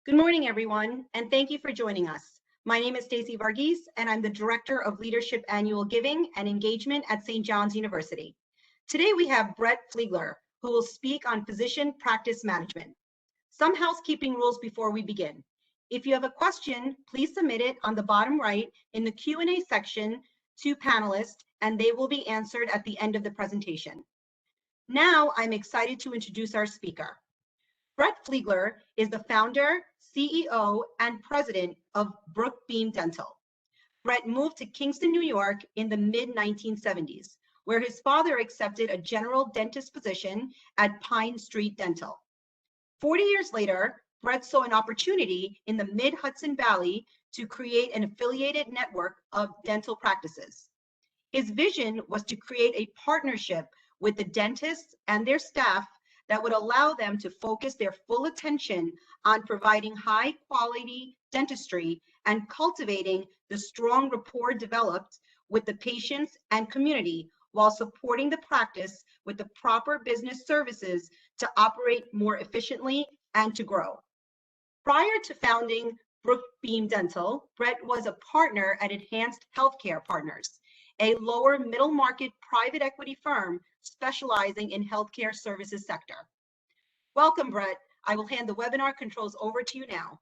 Good morning, everyone, and thank you for joining us. My name is Stacey Varghese, and I'm the Director of Leadership Annual Giving and Engagement at St. John's University. Today, we have Brett Fliegler, who will speak on physician practice management. Some housekeeping rules before we begin. If you have a question, please submit it on the bottom right in the Q&A section to panelists, and they will be answered at the end of the presentation. Now, I'm excited to introduce our speaker. Brett Fliegler is the founder, CEO, and president of Brookbeam Dental. Brett moved to Kingston, New York in the mid-1970s, where his father accepted a general dentist position at Pine Street Dental. 40 years later, Brett saw an opportunity in the mid-Hudson Valley to create an affiliated network of dental practices. His vision was to create a partnership with the dentists and their staff that would allow them to focus their full attention on providing high quality dentistry and cultivating the strong rapport developed with the patients and community while supporting the practice with the proper business services to operate more efficiently and to grow. Prior to founding Brookbeam Dental, Brett was a partner at Enhanced Healthcare Partners, a lower middle market private equity firm specializing in healthcare services sector. Welcome, Brett. I will hand the webinar controls over to you now.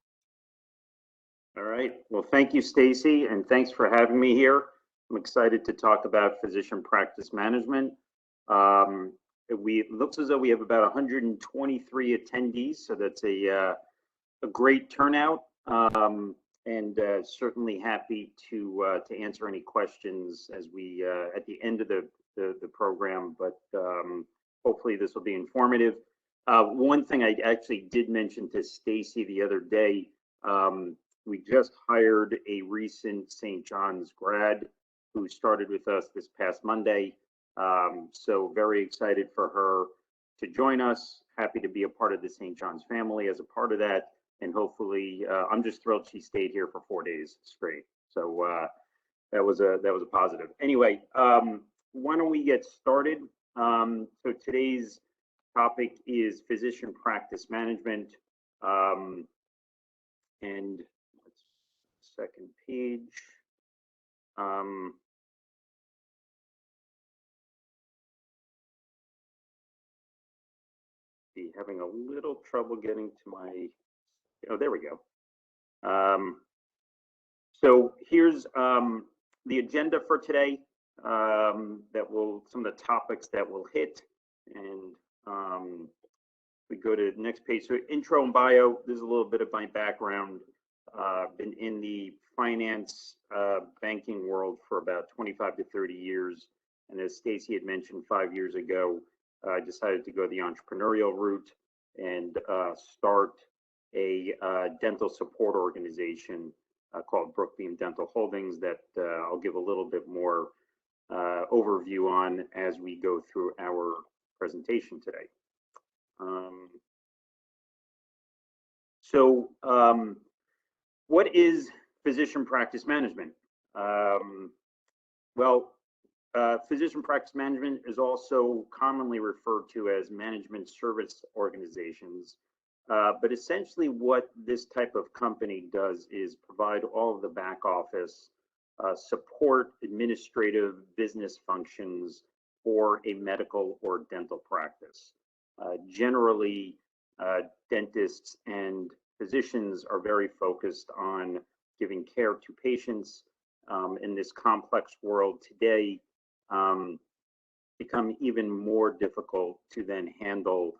All right. Well, thank you, Stacey, and thanks for having me here. I'm excited to talk about physician practice management. It looks as though we have about 123 attendees, so that's a great turnout. And certainly happy to answer any questions as we at the end of the program. But hopefully this will be informative. One thing I actually did mention to Stacey the other day, we just hired a recent St. John's grad who started with us this past Monday. So very excited for her to join us. Happy to be a part of the St. John's family as a part of that. And hopefully, I'm just thrilled she stayed here for 4 days straight. So that was a positive. Anyway, why don't we get started? So today's topic is physician practice management. And let's second page. Be having a little trouble getting to my. Oh, there we go. So here's the agenda for today. Some of the topics that we'll hit, and we go to the next page. So intro and bio. This is a little bit of my background. Been in the finance banking world for about 25 to 30 years, and as Stacey had mentioned, 5 years ago, I decided to go the entrepreneurial route and start a dental support organization called Brookbeam Dental Holdings that I'll give a little bit more overview on as we go through our presentation today. So what is physician practice management? Well, physician practice management is also commonly referred to as management service organizations. But essentially what this type of company does is provide all of the back office support, administrative business functions for a medical or dental practice. Generally, dentists and physicians are very focused on giving care to patients. In this complex world today, become even more difficult to then handle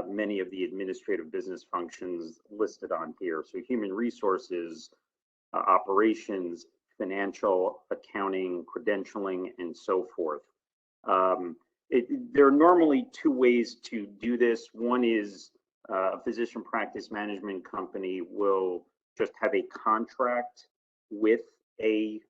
many of the administrative business functions listed on here. So human resources, operations, financial, accounting, credentialing, and so forth. There are normally two ways to do this. One is a physician practice management company will just have a contract with an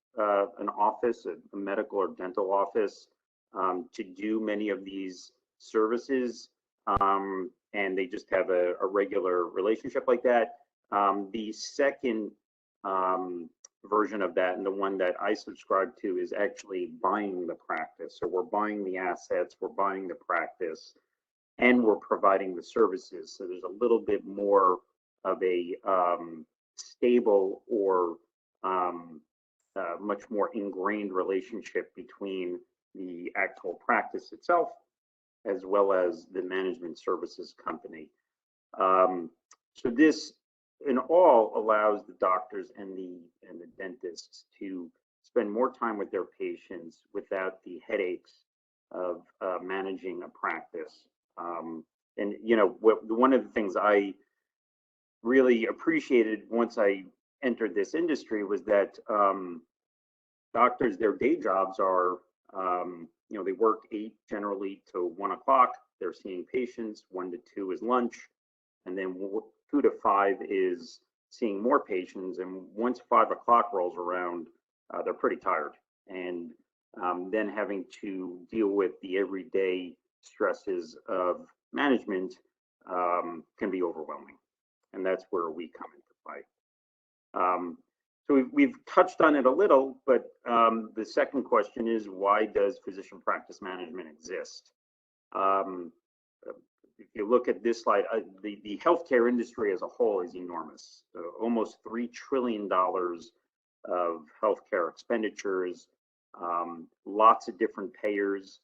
office, a medical or dental office, to do many of these services. And they just have a regular relationship like that. The second version of that, and the one that I subscribe to, is actually buying the practice. So we're buying the assets, we're buying the practice, and we're providing the services. So there's a little bit more of a stable or much more ingrained relationship between the actual practice itself as well as the management services company. So this in all allows the doctors and the dentists to spend more time with their patients without the headaches of managing a practice. And you know, one of the things I really appreciated once I entered this industry was that doctors, their day jobs are, you know, they work 8 generally to 1 o'clock. They're seeing patients. 1 to 2 is lunch, and then 2 to 5 is seeing more patients. And once 5 o'clock rolls around, they're pretty tired, and then having to deal with the everyday stresses of management can be overwhelming, and that's where we come into play. So we've touched on it a little, but the second question is, why does physician practice management exist? If you look at this slide, the healthcare industry as a whole is enormous. Almost $3 trillion of healthcare expenditures, lots of different payers.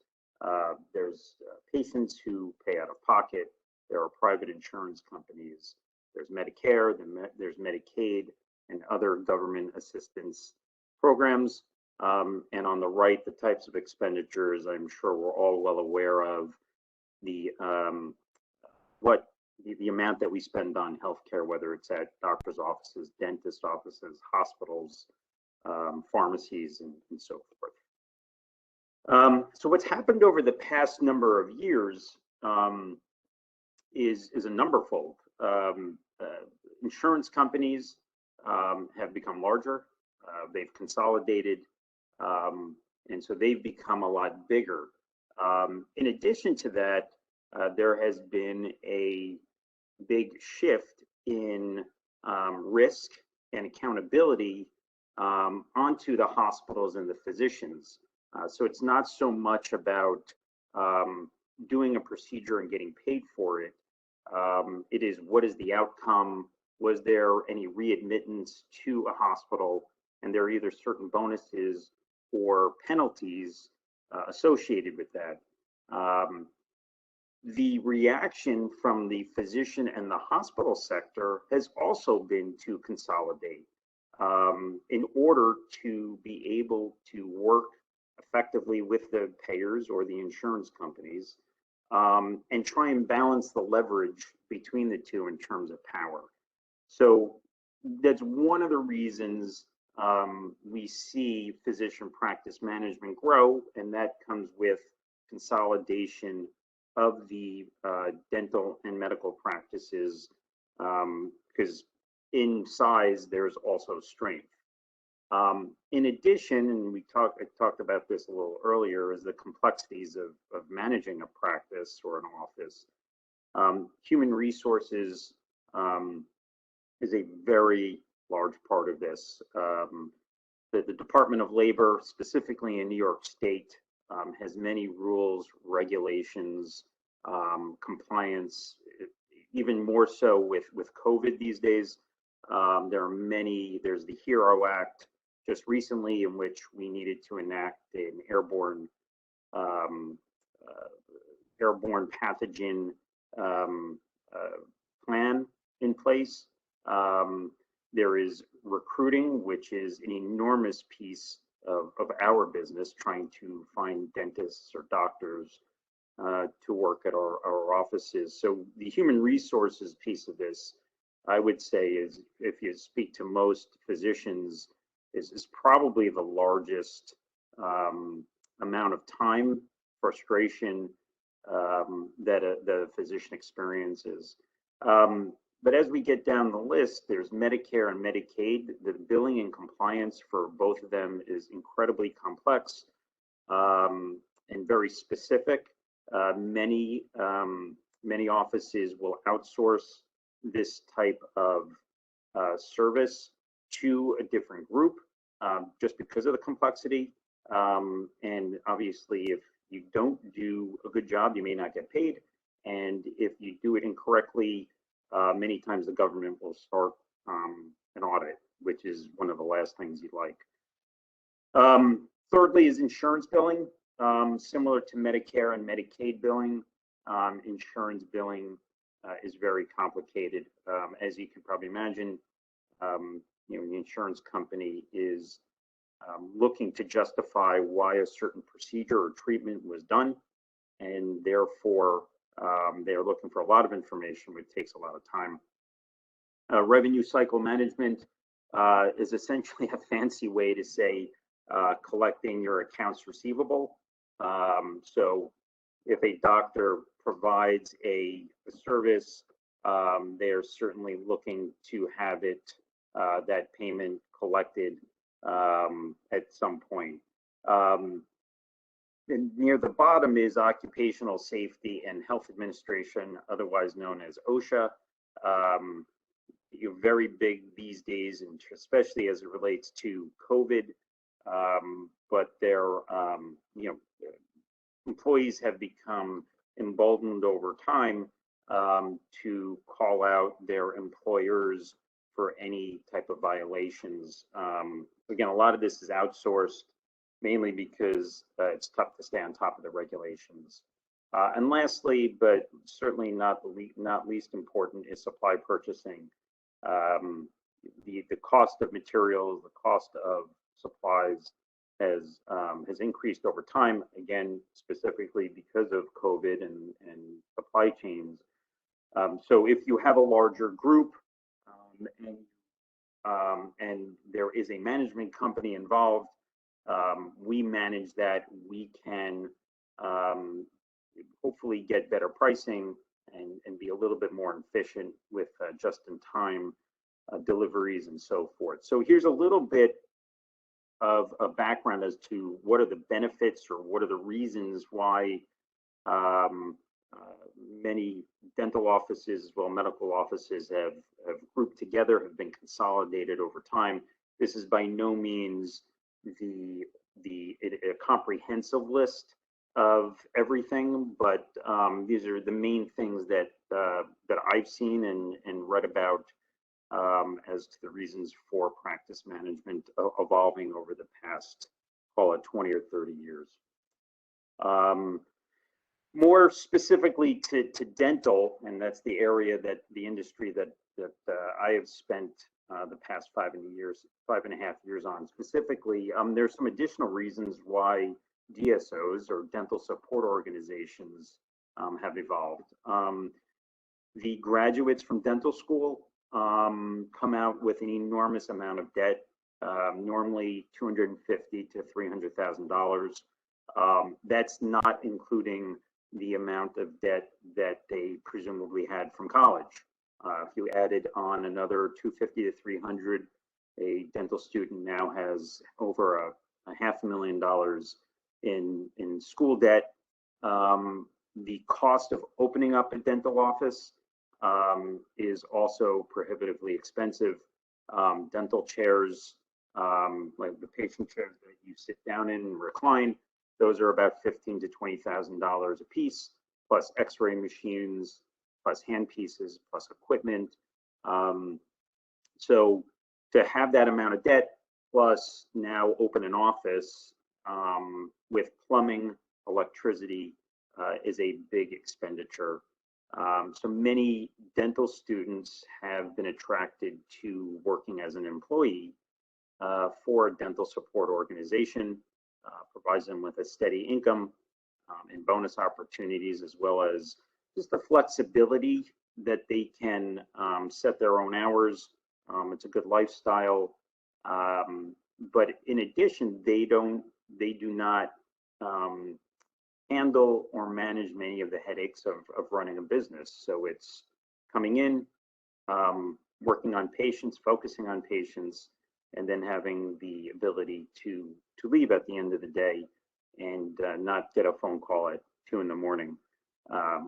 There's patients who pay out of pocket. There are private insurance companies. There's Medicare, there's Medicaid, and other government assistance programs. And on the right, the types of expenditures I'm sure we're all well aware of. The amount that we spend on healthcare, whether it's at doctors' offices, dentist offices, hospitals, pharmacies, and so forth. So what's happened over the past number of years is a numberfold. Insurance companies have become larger. They've consolidated, and so they've become a lot bigger. In addition to that, there has been a big shift in risk and accountability onto the hospitals and the physicians. So it's not so much about doing a procedure and getting paid for it. It is, what is the outcome? Was there any readmittance to a hospital? And there are either certain bonuses or penalties associated with that. The reaction from the physician and the hospital sector has also been to consolidate in order to be able to work effectively with the payers or the insurance companies and try and balance the leverage between the two in terms of power. So that's one of the reasons we see physician practice management grow, and that comes with consolidation of the dental and medical practices, because in size there's also strength. In addition, and I talked about this a little earlier, is the complexities of managing a practice or an office. Human resources is a very large part of this. The Department of Labor, specifically in New York State, has many rules, regulations, compliance, even more so with COVID these days. There are many. There's the HERO Act just recently, in which we needed to enact an airborne pathogen plan in place. There is recruiting, which is an enormous piece of our business, trying to find dentists or doctors to work at our offices. So the human resources piece of this, I would say, is, if you speak to most physicians, is probably the largest amount of time, frustration that the physician experiences. But as we get down the list, there's Medicare and Medicaid. The billing and compliance for both of them is incredibly complex and very specific. Many offices will outsource this type of service to a different group just because of the complexity. And obviously, if you don't do a good job, you may not get paid. And if you do it incorrectly, many times the government will start an audit, which is one of the last things you'd like. Thirdly is insurance billing. Similar to Medicare and Medicaid billing, insurance billing is very complicated. As you can probably imagine, the insurance company is looking to justify why a certain procedure or treatment was done, and therefore they're looking for a lot of information, which takes a lot of time. Revenue cycle management is essentially a fancy way to say collecting your accounts receivable. So if a doctor provides a service, they're certainly looking to have it, that payment collected at some point. And near the bottom is Occupational Safety and Health Administration, otherwise known as OSHA. You're very big these days, and especially as it relates to COVID. But their employees have become emboldened over time to call out their employers for any type of violations. Again, a lot of this is outsourced, mainly because it's tough to stay on top of the regulations. And lastly, but certainly not least important, is supply purchasing. The cost of materials, the cost of supplies has increased over time, again, specifically because of COVID and supply chains. So if you have a larger group and there is a management company involved, we manage that. We can hopefully get better pricing and be a little bit more efficient with just-in-time deliveries and so forth. So here's a little bit of a background as to what are the benefits or what are the reasons why many dental offices, as well medical offices, have grouped together, have been consolidated over time. This is by no means a comprehensive list of everything, but these are the main things that I've seen and read about as to the reasons for practice management evolving over the past, call it 20 or 30 years. More specifically to dental, and that's the area that the industry that I have spent the past 5.5 years on specifically, there's some additional reasons why DSOs, or dental support organizations, have evolved. The graduates from dental school come out with an enormous amount of debt, normally $250,000 to $300,000. That's not including the amount of debt that they presumably had from college. If you added on another $250,000 to $300,000, a dental student now has over a $500,000 in school debt. The cost of opening up a dental office is also prohibitively expensive. Dental chairs, like the patient chairs that you sit down in and recline, those are about $15,000 to $20,000 a piece, plus X-ray machines, plus hand pieces, plus equipment. So to have that amount of debt, plus now open an office with plumbing, electricity, is a big expenditure. So many dental students have been attracted to working as an employee for a dental support organization. Provides them with a steady income and bonus opportunities, as well as just the flexibility that they can set their own hours. It's a good lifestyle, but in addition, they do not handle or manage many of the headaches of running a business. So it's coming in, working on patients, focusing on patients, and then having the ability to leave at the end of the day and not get a phone call at 2 in the morning,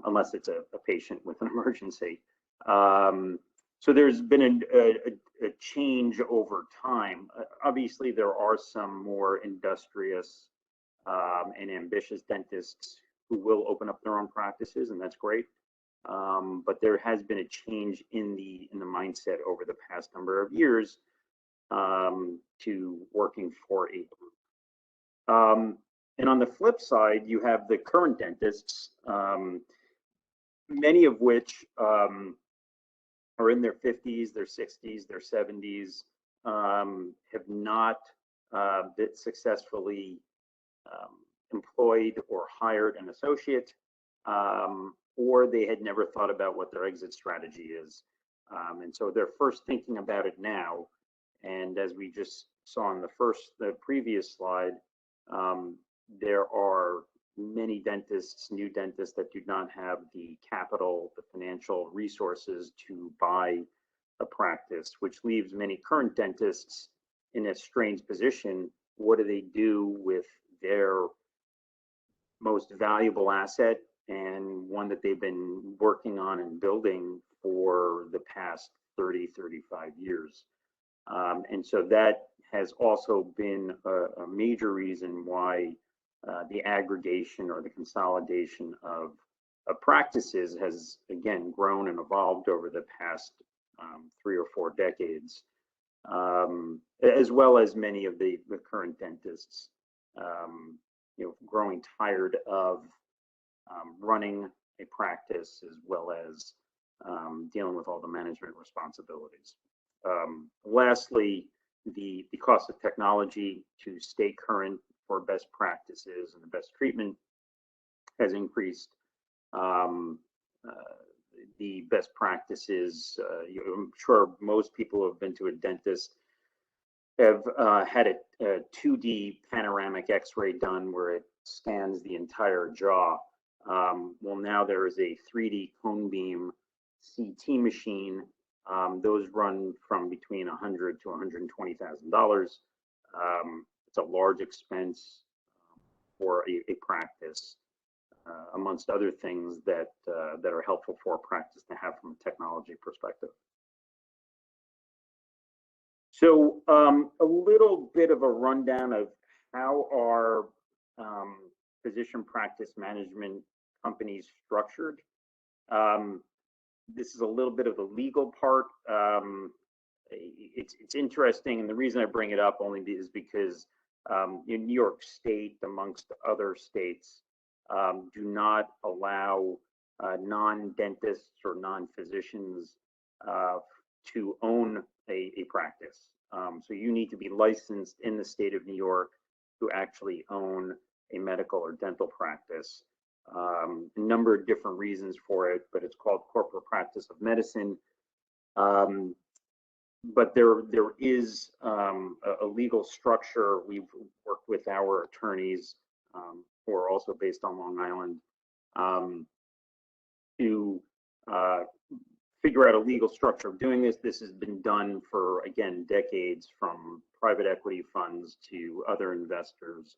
unless it's a patient with an emergency. So there's been a change over time. Obviously, there are some more industrious and ambitious dentists who will open up their own practices, and that's great. but there has been a change in the mindset over the past number of years to working for a group. And on the flip side, you have the current dentists, many of which are in their 50s, their 60s, their 70s, have not been successfully employed or hired an associate, or they had never thought about what their exit strategy is. And so they're first thinking about it now. And as we just saw on the previous slide, there are many dentists, new dentists, that do not have the capital, the financial resources to buy a practice, which leaves many current dentists in a strange position. What do they do with their most valuable asset, and one that they've been working on and building for the past 30, 35 years? And so that has also been a major reason why the aggregation or the consolidation of practices has, again, grown and evolved over the past 3 or 4 decades, as well as many of the current dentists, growing tired of running a practice, as well as dealing with all the management responsibilities. Lastly, the cost of technology to stay current for best practices and the best treatment has increased. The best practices, I'm sure most people who have been to a dentist have had a 2D panoramic X-ray done where it scans the entire jaw. Well, now there is a 3D cone beam CT machine. Those run from between $100,000 to $120,000. It's a large expense for a practice, amongst other things that are helpful for a practice to have from a technology perspective. So a little bit of a rundown of how our physician practice management companies structured. This is a little bit of the legal part. It's interesting, and the reason I bring it up only is because in New York State, amongst other states, do not allow non-dentists or non-physicians to own a practice. So you need to be licensed in the state of New York to actually own a medical or dental practice. A number of different reasons for it, but it's called corporate practice of medicine. But there is a legal structure. We've worked with our attorneys, who are also based on Long Island, to figure out a legal structure of doing this. This has been done for, again, decades, from private equity funds to other investors,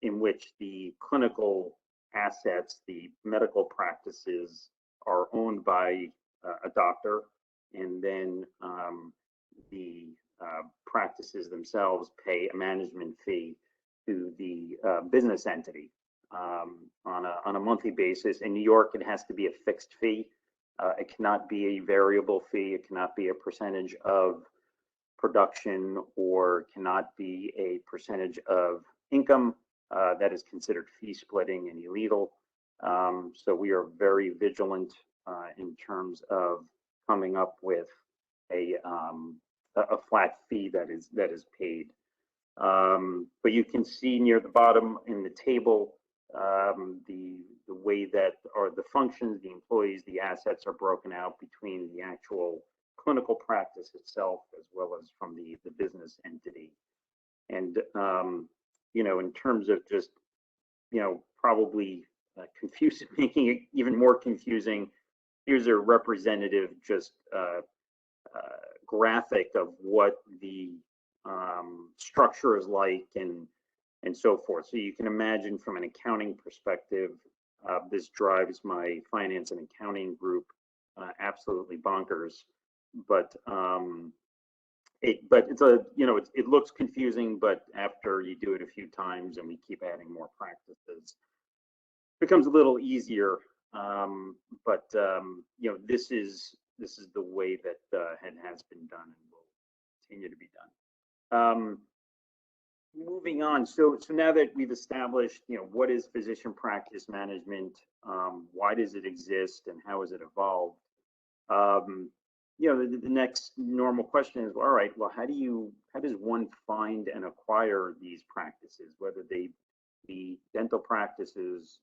in which the clinical assets, the medical practices, are owned by a doctor, and then the practices themselves pay a management fee to the business entity on a monthly basis. In New York, it has to be a fixed fee. It cannot be a variable fee. It cannot be a percentage of production, or cannot be a percentage of income. That is considered fee splitting and illegal. So we are very vigilant in terms of coming up with a flat fee that is paid. But you can see near the bottom in the table the way that are the functions, the employees, the assets are broken out between the actual clinical practice itself, as well as from the business entity. And in terms of just probably confusing, making it even more confusing, here's a representative just graphic of what the structure is like, and so forth. So you can imagine, from an accounting perspective, this drives my finance and accounting group absolutely bonkers. But it's it looks confusing, but after you do it a few times and we keep adding more practices, it becomes a little easier You know, this is the way that has been done and will continue to be done. Moving on, so now that we've established, you know, what is physician practice management, why does it exist, and how has it evolved? You know, the next normal question is, well, all right, well, how does one find and acquire these practices, whether they be dental practices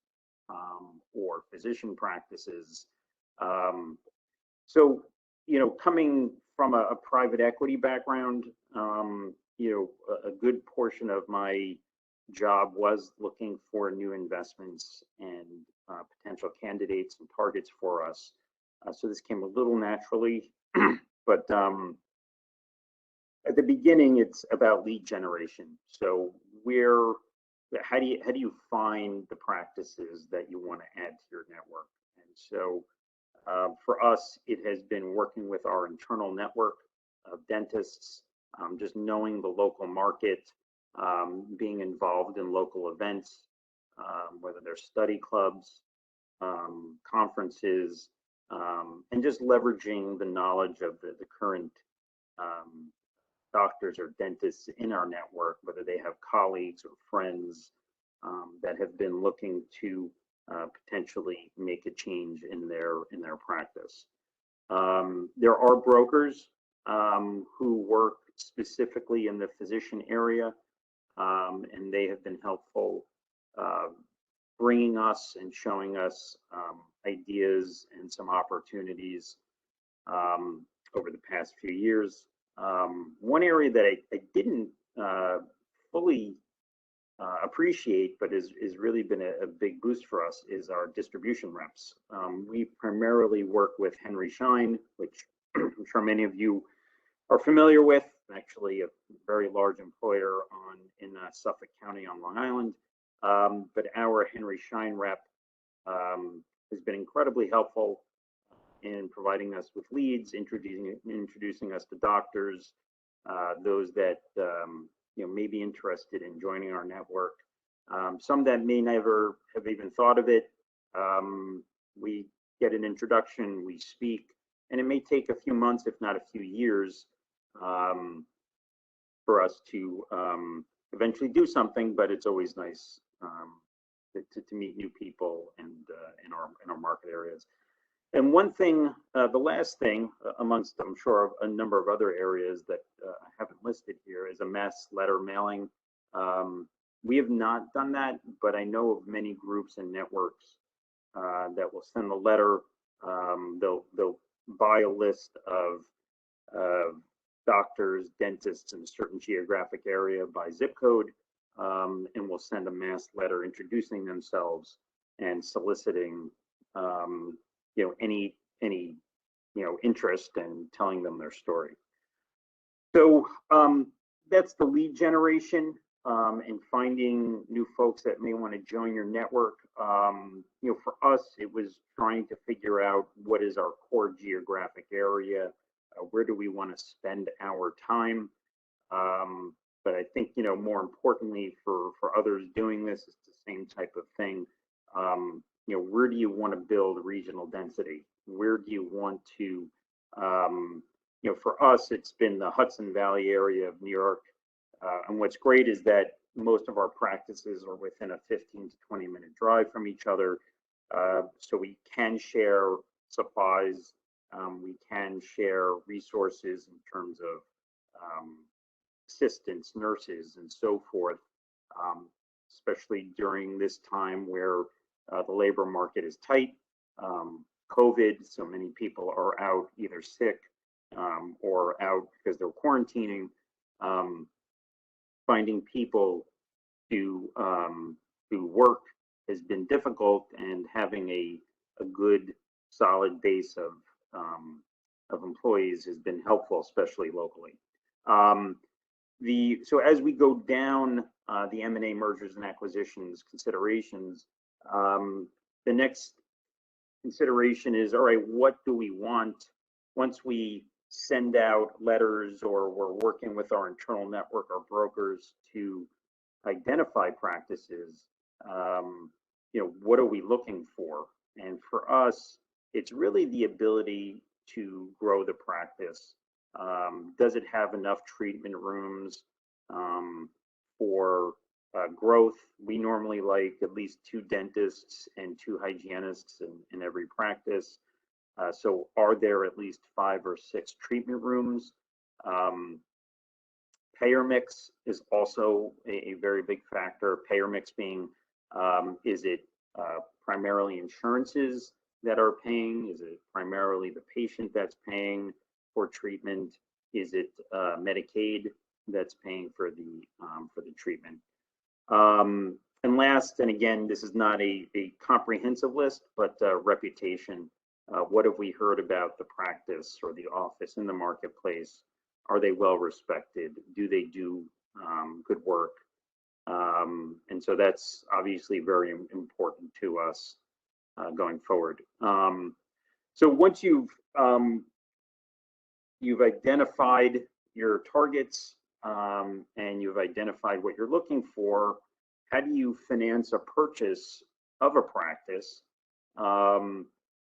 or physician practices? So, you know, coming from a private equity background, you know, a good portion of my job was looking for new investments and potential candidates and targets for us. So this came a little naturally, but at the beginning, it's about lead generation. So how do you find the practices that you want to add to your network? And so for us, it has been working with our internal network of dentists, just knowing the local market, being involved in local events, whether they're study clubs, conferences, and just leveraging the knowledge of the current doctors or dentists in our network, whether they have colleagues or friends that have been looking to potentially make a change in their practice. There are brokers who work specifically in the physician area, and they have been helpful bringing us and showing us ideas and some opportunities over the past few years. One area that I didn't fully appreciate, but is really been a big boost for us, is our distribution reps. We primarily work with Henry Schein, which I'm sure many of you are familiar with, actually a very large employer in Suffolk County on Long Island. But our Henry Schein rep has been incredibly helpful in providing us with leads, introducing us to doctors, those that you know, may be interested in joining our network. Some that may never have even thought of it. We get an introduction, we speak, and it may take a few months, if not a few years, for us to eventually do something. But it's always nice to meet new people and in our market areas. And one thing, the last thing, amongst, I'm sure, a number of other areas that I haven't listed here, is a mass letter mailing. We have not done that, but I know of many groups and networks that will send a letter. They'll buy a list of doctors, dentists in a certain geographic area by zip code, and will send a mass letter introducing themselves and soliciting you know, any you know, interest, and telling them their story. So that's the lead generation and finding new folks that may want to join your network. You know, for us, it was trying to figure out what is our core geographic area, where do we want to spend our time. But I think, you know, more importantly for others doing this, it's the same type of thing. You know, where do you want to build regional density? Where do you want to, you know, for us, it's been the Hudson Valley area of New York. And what's great is that most of our practices are within a 15 to 20-minute drive from each other. So we can share supplies, we can share resources in terms of assistants, nurses, and so forth, especially during this time where the labor market is tight, COVID, so many people are out either sick or out because they're quarantining. Finding people to work has been difficult, and having a good solid base of employees has been helpful, especially locally. So as we go down the M&A, mergers and acquisitions considerations, the next consideration is, all right, what do we want once we send out letters, or we're working with our internal network or brokers to identify practices? You know, what are we looking for? And for us, it's really the ability to grow the practice. Does it have enough treatment rooms for growth? We normally like at least 2 dentists and 2 hygienists in every practice. So are there at least 5 or 6 treatment rooms? Payer mix is also a very big factor. Payer mix being, is it primarily insurances that are paying? Is it primarily the patient that's paying for treatment? Is it Medicaid that's paying for the treatment? And last, and again, this is not a comprehensive list, but reputation. What have we heard about the practice or the office in the marketplace? Are they well respected? Do they do good work? And so that's obviously very important to us going forward. So once you've identified your targets and you've identified what you're looking for, how do you finance a purchase of a practice?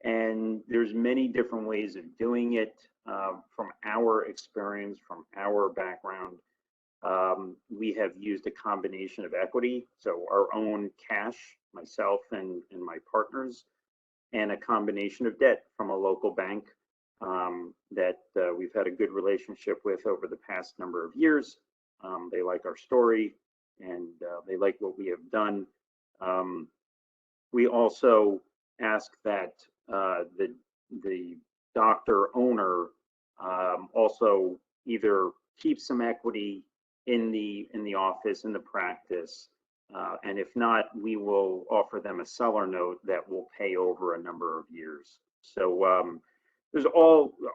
And there's many different ways of doing it. From our experience, from our background, we have used a combination of equity, so our own cash, myself and my partners, and a combination of debt from a local bank that we've had a good relationship with over the past number of years. They like our story and they like what we have done. We also ask that the doctor owner also either keep some equity in the office, in the practice, and if not, we will offer them a seller note that will pay over a number of years. So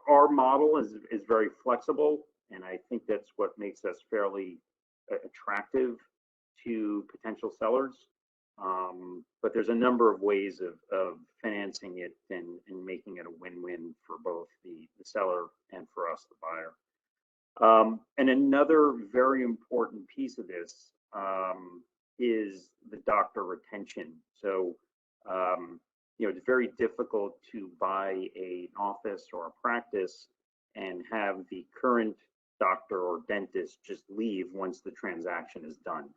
our model is very flexible, and I think that's what makes us fairly attractive to potential sellers. But there's a number of ways of financing it and making it a win-win for both the seller and for us, the buyer. And another very important piece of this is the doctor retention. So, it's very difficult to buy an office or a practice and have the current doctor or dentist just leave once the transaction is done.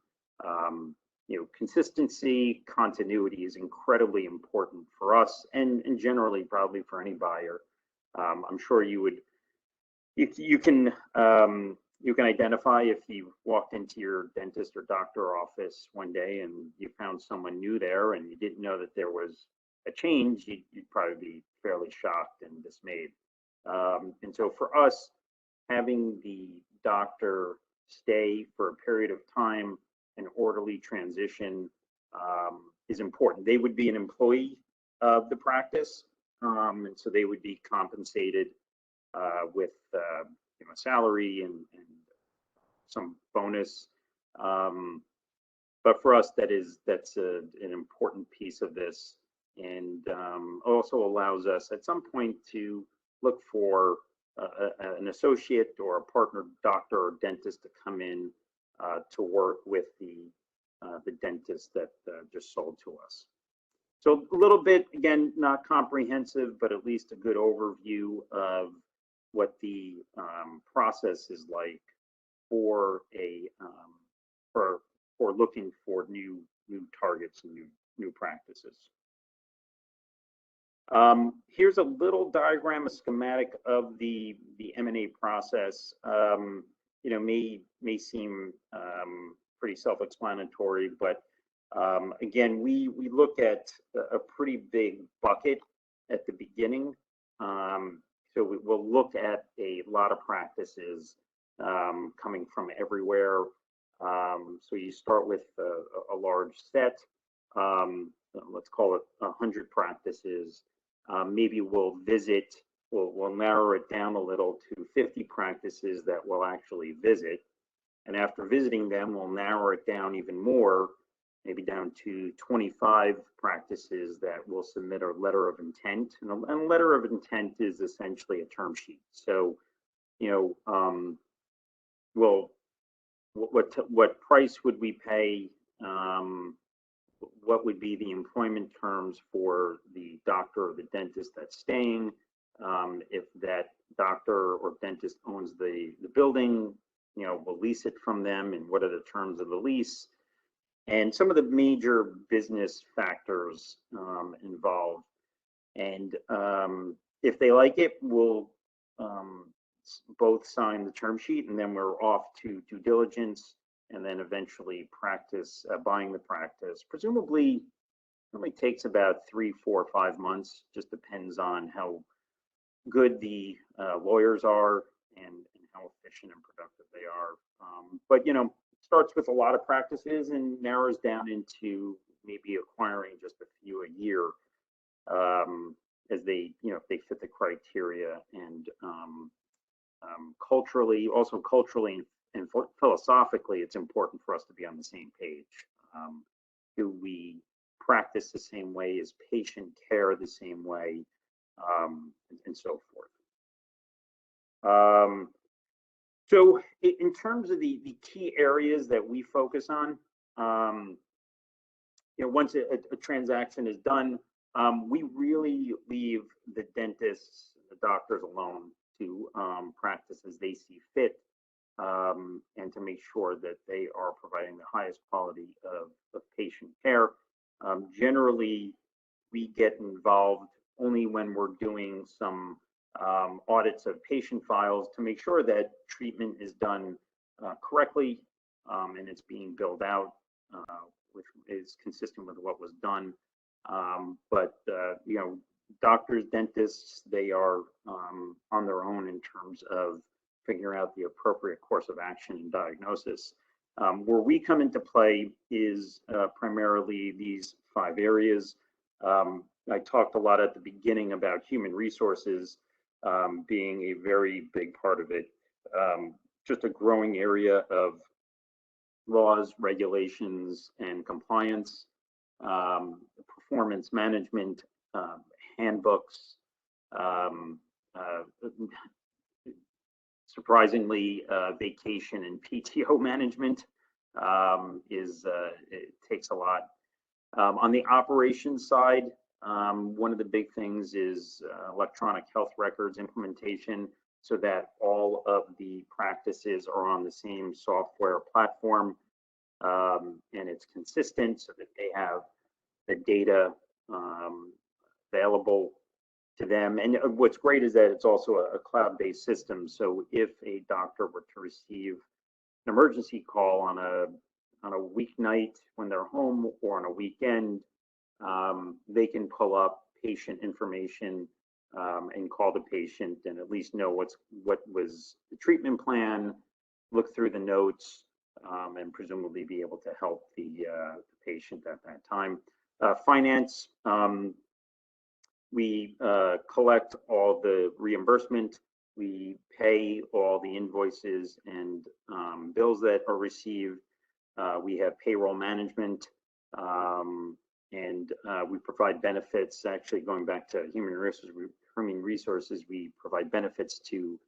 Consistency, continuity is incredibly important for us and generally probably for any buyer. I'm sure you can identify if you walked into your dentist or doctor office one day and you found someone new there and you didn't know that there was a change, you'd probably be fairly shocked and dismayed. And so for us, having the doctor stay for a period of time, an orderly transition is important. They would be an employee of the practice, and so they would be compensated with a salary and some bonus. But for us, that's an important piece of this, and also allows us at some point to look for an associate or a partner doctor or dentist to come in to work with the dentist that just sold to us. So a little bit, again, not comprehensive, but at least a good overview of what the process is like for for looking for new targets and new practices. Here's a little diagram, a schematic of the M&A process. May seem pretty self-explanatory, but again, we look at a pretty big bucket at the beginning. So we'll look at a lot of practices coming from everywhere. So you start with a large set. Let's call it 100 practices. Maybe we'll narrow it down a little to 50 practices that we'll actually visit. And after visiting them, we'll narrow it down even more, maybe down to 25 practices that will submit a letter of intent. And a letter of intent is essentially a term sheet. So, what price would we pay what would be the employment terms for the doctor or the dentist that's staying, if that doctor or dentist owns the building, we'll lease it from them, and what are the terms of the lease, and some of the major business factors involved. And if they like it, we'll both sign the term sheet, and then we're off to due diligence, and then eventually practice, buying the practice. Presumably, it only takes about 3, 4, 5 months. Just depends on how good the lawyers are and how efficient and productive they are. But it starts with a lot of practices and narrows down into maybe acquiring just a few a year, as they, if they fit the criteria, and culturally and philosophically, it's important for us to be on the same page. Do we practice the same way? Is patient care the same way? And so forth. So in terms of the key areas that we focus on, once a transaction is done, we really leave the dentists, the doctors alone to practice as they see fit, and to make sure that they are providing the highest quality of patient care. Generally, we get involved only when we're doing some audits of patient files to make sure that treatment is done correctly, and it's being billed out, which is consistent with what was done. But doctors, dentists, they are on their own in terms of figuring out the appropriate course of action and diagnosis. Where we come into play is primarily these 5 areas. I talked a lot at the beginning about human resources being a very big part of it. Just a growing area of laws, regulations, and compliance, performance management, handbooks. Surprisingly, vacation and PTO management it takes a lot. On the operations side, one of the big things is electronic health records implementation, so that all of the practices are on the same software platform, and it's consistent, so that they have the data available to them. And what's great is that it's also a cloud-based system. So if a doctor were to receive an emergency call on a weeknight when they're home, or on a weekend, they can pull up patient information and call the patient, and at least know what was the treatment plan, look through the notes, and presumably be able to help the patient at that time. Finance, we collect all the reimbursement. We pay all the invoices and bills that are received. We have payroll management, and we provide benefits. Actually, going back to human resources, we provide benefits to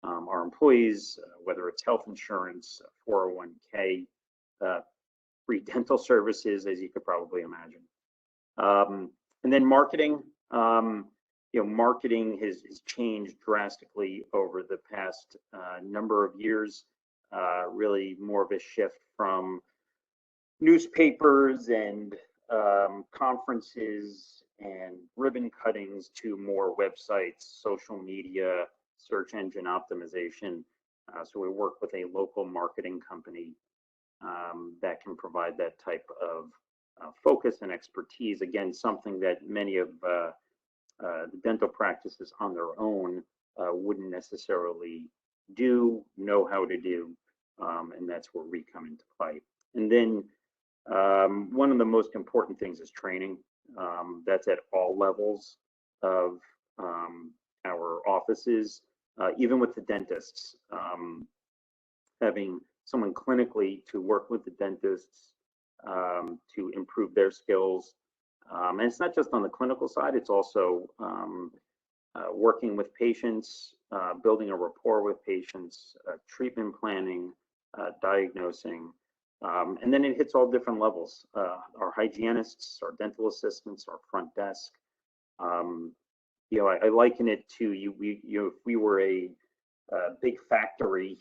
our employees, whether it's health insurance, 401k, free dental services, as you could probably imagine. And then marketing. Marketing has changed drastically over the past number of years. Really more of a shift from newspapers and conferences and ribbon cuttings to more websites, social media, search engine optimization. So we work with a local marketing company that can provide that type of focus and expertise. Again, something that many of the dental practices on their own wouldn't necessarily know how to do, and that's where we come into play. And then one of the most important things is training. That's at all levels of our offices, even with the dentists. Having someone clinically to work with the dentists to improve their skills. And it's not just on the clinical side, it's also working with patients, building a rapport with patients, treatment planning, diagnosing. And then it hits all different levels. Our hygienists, our dental assistants, our front desk. I liken it to if we were a big factory,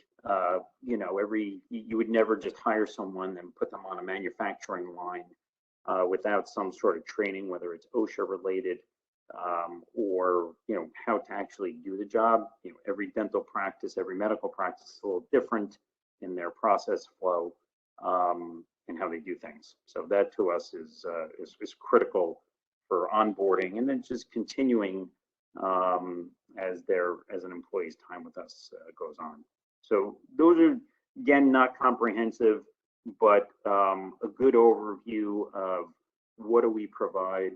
you would never just hire someone and put them on a manufacturing line without some sort of training, whether it's OSHA related or how to actually do the job. Every dental practice, every medical practice is a little different in their process flow and how they do things. So that to us is critical for onboarding and then just continuing as an employee's time with us goes on. So those are, again, not comprehensive, but a good overview of what do we provide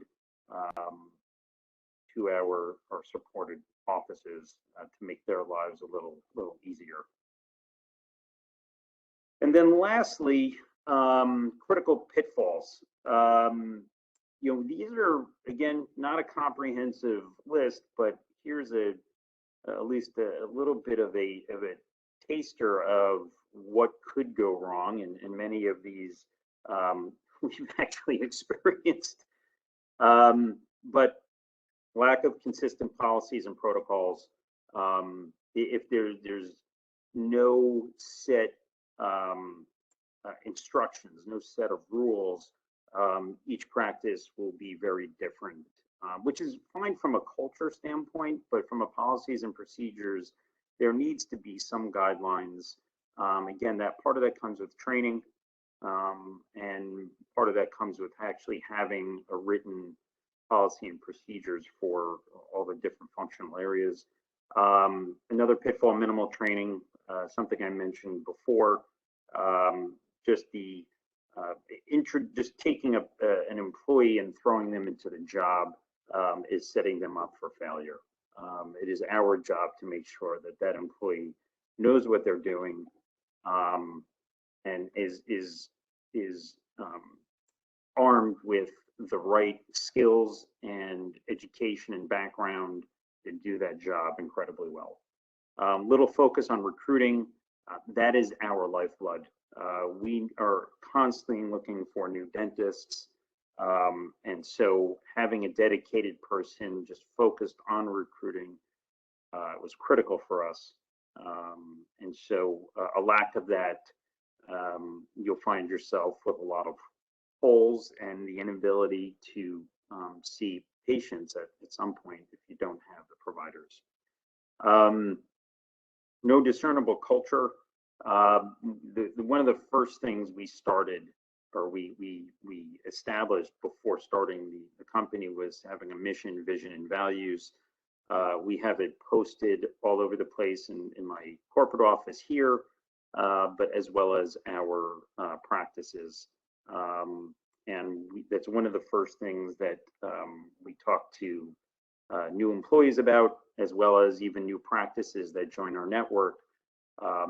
to our supported offices to make their lives a little easier. And then lastly, critical pitfalls. These are, again, not a comprehensive list, but here's at least a little bit of a taster of what could go wrong, and many of these we've actually experienced. But lack of consistent policies and protocols. If there's no set instructions, no set of rules, each practice will be very different, which is fine from a culture standpoint, but from a policies and procedures, there needs to be some guidelines. Again, that part of that comes with training, and part of that comes with actually having a written policy and procedures for all the different functional areas. Another pitfall, minimal training, something I mentioned before, just taking an employee and throwing them into the job is setting them up for failure. It is our job to make sure that employee knows what they're doing and is armed with the right skills and education and background to do that job incredibly well. Little focus on recruiting. That is our lifeblood. We are constantly looking for new dentists. And so having a dedicated person just focused on recruiting was critical for us. And so a lack of that, you'll find yourself with a lot of holes and the inability to see patients at some point if you don't have the providers. No discernible culture. One of the first things we started, or we established before starting the company, was having a mission, vision, and values. We have it posted all over the place in my corporate office here, but as well as our practices. And that's one of the first things that we talk to new employees about, as well as even new practices that join our network.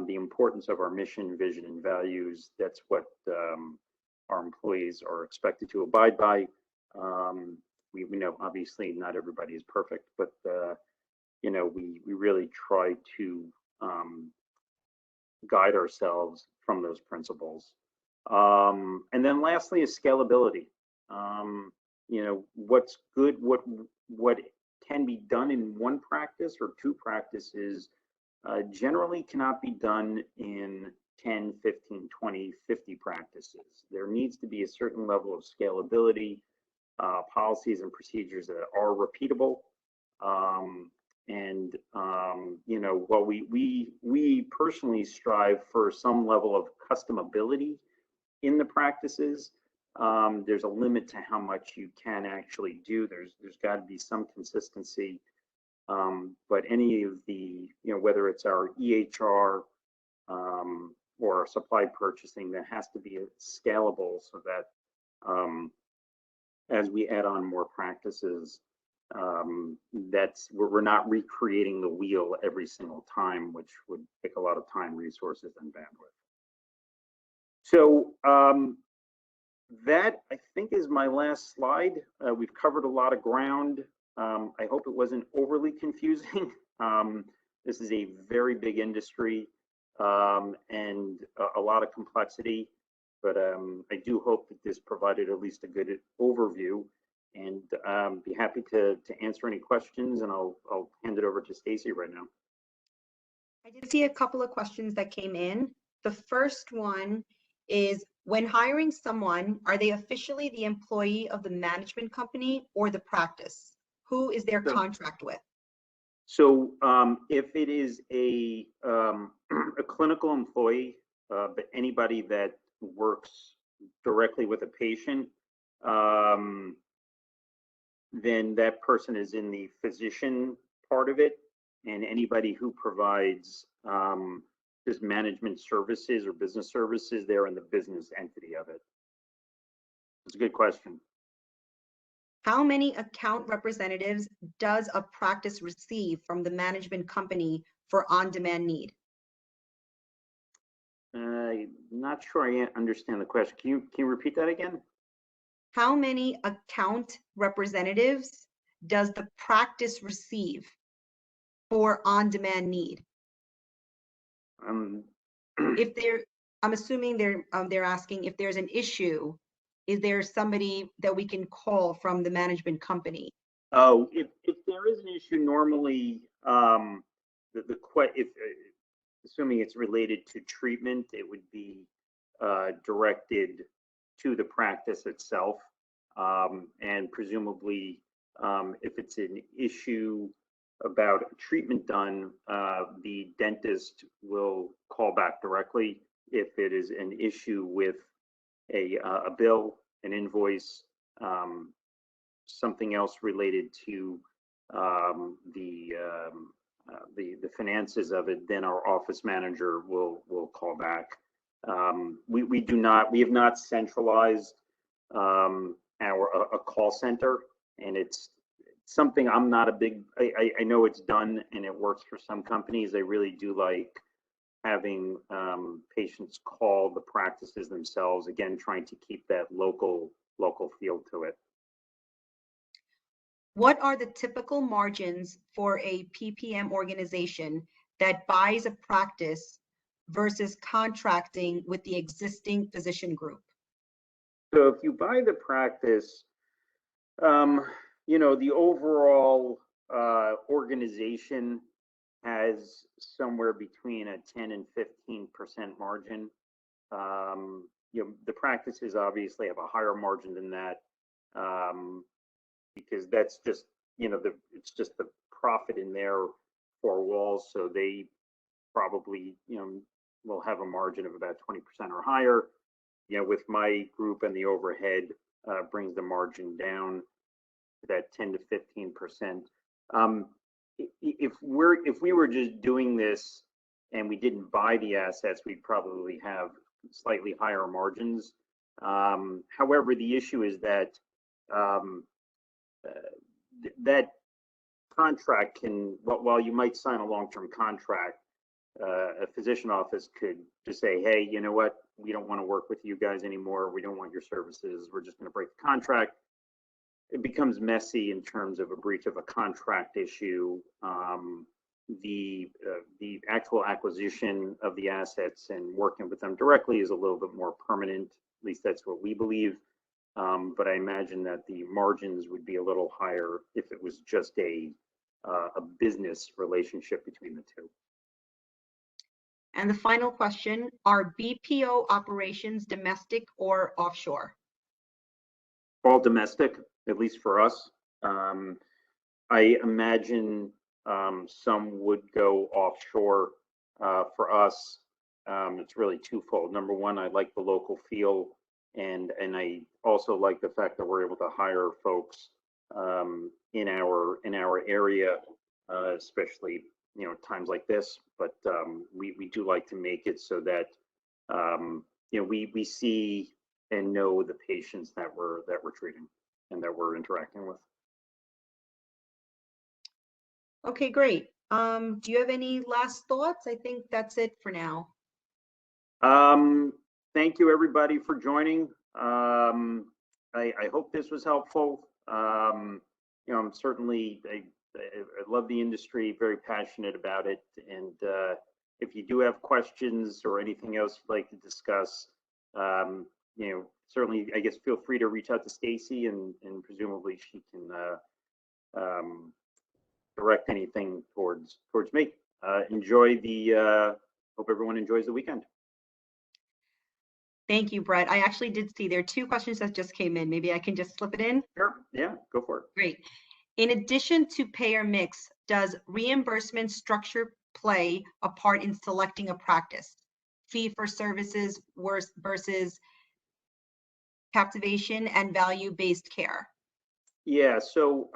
The importance of our mission, vision, and values. That's what our employees are expected to abide by. We know obviously not everybody is perfect, but we really try to guide ourselves from those principles. And then lastly is scalability. What's good, what can be done in one practice or two practices generally cannot be done in 10, 15, 20, 50 practices. There needs to be a certain level of scalability, policies and procedures that are repeatable. While we personally strive for some level of customability in the practices, there's a limit to how much you can actually do. There's got to be some consistency. But any of the, whether it's our EHR or our supply purchasing, that has to be scalable so that as we add on more practices, we're not recreating the wheel every single time, which would take a lot of time, resources, and bandwidth. So that, I think, is my last slide. We've covered a lot of ground. I hope it wasn't overly confusing. This is a very big industry and a lot of complexity. but I do hope that this provided at least a good overview, and be happy to answer any questions, and I'll hand it over to Stacy right now. I did see a couple of questions that came in. The first one is, when hiring someone, are they officially the employee of the management company or the practice? Who is their contract with? So if it is a clinical employee, but anybody that works directly with a patient, then that person is in the physician part of it, and anybody who provides just management services or business services, they're in the business entity of it. It's a good question. How many account representatives does a practice receive from the management company for on-demand need? I'm not sure I understand the question. Can you repeat that again? How many account representatives does the practice receive for on-demand need? If I'm assuming they're asking if there's an issue, is there somebody that we can call from the management company? Oh, if there is an issue, normally if assuming it's related to treatment, it would be directed to the practice itself, and presumably if it's an issue about a treatment done, the dentist will call back directly. If it is an issue with a bill, an invoice, something else related to the finances of it, then our office manager will call back. We have not centralized a call center, and it's something I'm not a big, I know it's done and it works for some companies. They really do like having patients call the practices themselves, again, trying to keep that local feel to it. What are the typical margins for a PPM organization that buys a practice versus contracting with the existing physician group? So if you buy the practice, the overall organization has somewhere between a 10 and 15% margin. The practices obviously have a higher margin than that, because that's just, it's just the profit in their four walls. So they probably, will have a margin of about 20% or higher. With my group, and the overhead brings the margin down to that 10 to 15%. If we were just doing this and we didn't buy the assets, we'd probably have slightly higher margins. However, the issue is that that contract can, while you might sign a long-term contract, a physician office could just say, hey, you know what, we don't want to work with you guys anymore. We don't want your services. We're just going to break the contract. It becomes messy in terms of a breach of a contract issue. The actual acquisition of the assets and working with them directly is a little bit more permanent. At least that's what we believe. But I imagine that the margins would be a little higher if it was just a business relationship between the two. And the final question, are BPO operations domestic or offshore? All domestic, at least for us. I imagine some would go offshore. For us, it's really twofold. Number one, I like the local feel, and I also like the fact that we're able to hire folks in our area, especially times like this. But we do like to make it so that we see and know the patients that we're treating and that we're interacting with. Okay, great. Do you have any last thoughts? I think that's it for now. Thank you, everybody, for joining. I hope this was helpful. I'm certainly, I love the industry, very passionate about it. And if you do have questions or anything else you'd like to discuss, Certainly, I guess, feel free to reach out to Stacy, and presumably she can direct anything towards me. Hope everyone enjoys the weekend. Thank you, Brett. I actually did see there are 2 questions that just came in. Maybe I can just slip it in. Sure. Yeah, go for it. Great. In addition to payer mix, does reimbursement structure play a part in selecting a practice? Fee for services versus captivation and value-based care? Yeah, so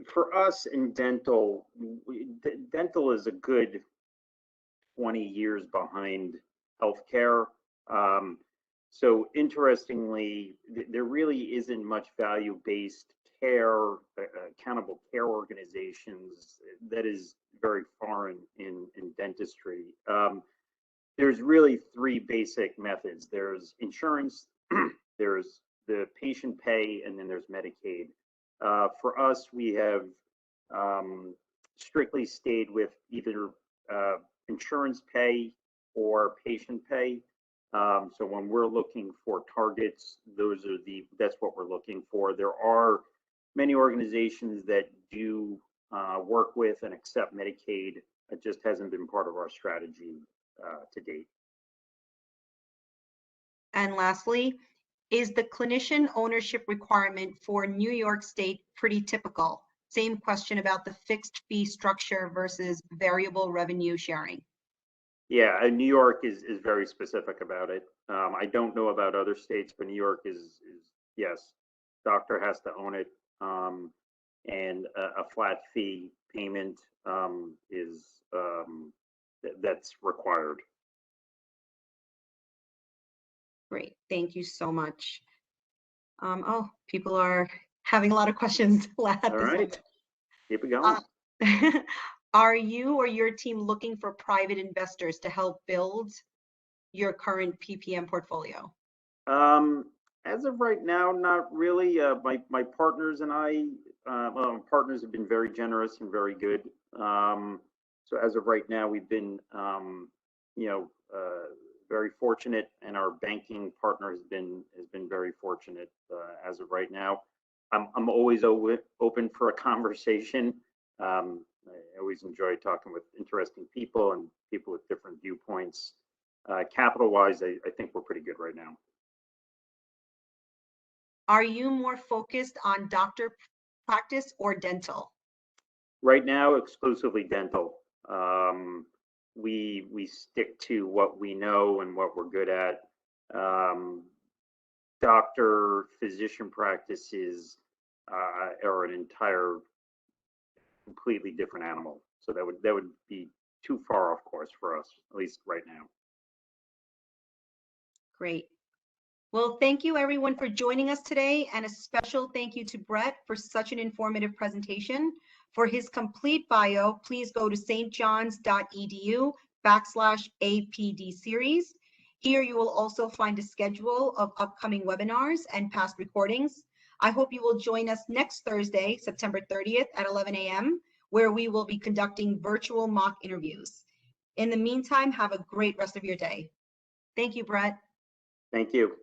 for us in dental, dental is a good 20 years behind healthcare. So interestingly, there really isn't much value-based care, accountable care organizations that is very foreign in dentistry. There's really 3 basic methods. There's insurance, there's the patient pay, and then there's Medicaid. For us, we have strictly stayed with either insurance pay or patient pay. So when we're looking for targets, that's what we're looking for. There are many organizations that do work with and accept Medicaid. It just hasn't been part of our strategy to date. And lastly, is the clinician ownership requirement for New York State pretty typical? Same question about the fixed fee structure versus variable revenue sharing. Yeah, New York is very specific about it. I don't know about other states, but New York is yes, doctor has to own it, and a flat fee payment is that's required. Great, thank you so much. Oh, people are having a lot of questions. All right, keep it going. Are you or your team looking for private investors to help build your current PPM portfolio? As of right now, not really. My partners and I, partners have been very generous and very good. So as of right now, we've been, very fortunate, and our banking partner has been very fortunate as of right now. I'm always open for a conversation. I always enjoy talking with interesting people and people with different viewpoints. Capital-wise, I think we're pretty good right now. Are you more focused on doctor practice or dental? Right now, exclusively dental. We stick to what we know and what we're good at. Doctor physician practices are an entire completely different animal. So that would be too far off course for us, at least right now. Great. Well, thank you everyone for joining us today, and a special thank you to Brett for such an informative presentation. For his complete bio, please go to stjohns.edu/APD series. Here you will also find a schedule of upcoming webinars and past recordings. I hope you will join us next Thursday, September 30th at 11 a.m., where we will be conducting virtual mock interviews. In the meantime, have a great rest of your day. Thank you, Brett. Thank you.